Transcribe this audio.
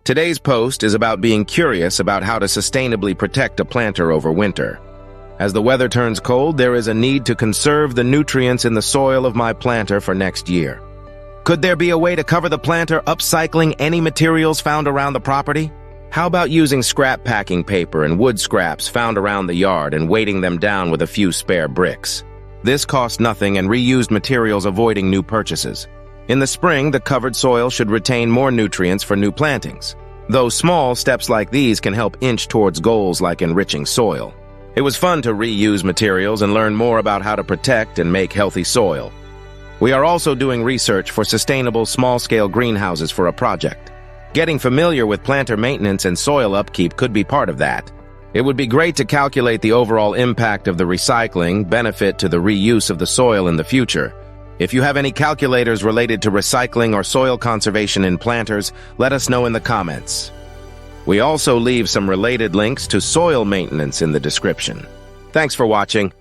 Today's post is about being curious about how to sustainably protect a planter over winter. As the weather turns cold, there is a need to conserve the nutrients in the soil of my planter for next year. Could there be a way to cover the planter upcycling any materials found around the property? How about using scrap packing paper and wood scraps found around the yard and weighting them down with a few spare bricks? This costs nothing and reused materials, avoiding new purchases. In the spring, the covered soil should retain more nutrients for new plantings. Though small, steps like these can help inch towards goals like enriching soil. It was fun to reuse materials and learn more about how to protect and make healthy soil. We are also doing research for sustainable small-scale greenhouses for a project. Getting familiar with planter maintenance and soil upkeep could be part of that. It would be great to calculate the overall impact of the recycling benefit to the reuse of the soil in the future. If you have any calculators related to recycling or soil conservation in planters, let us know in the comments. We also leave some related links to soil maintenance in the description. Thanks for watching.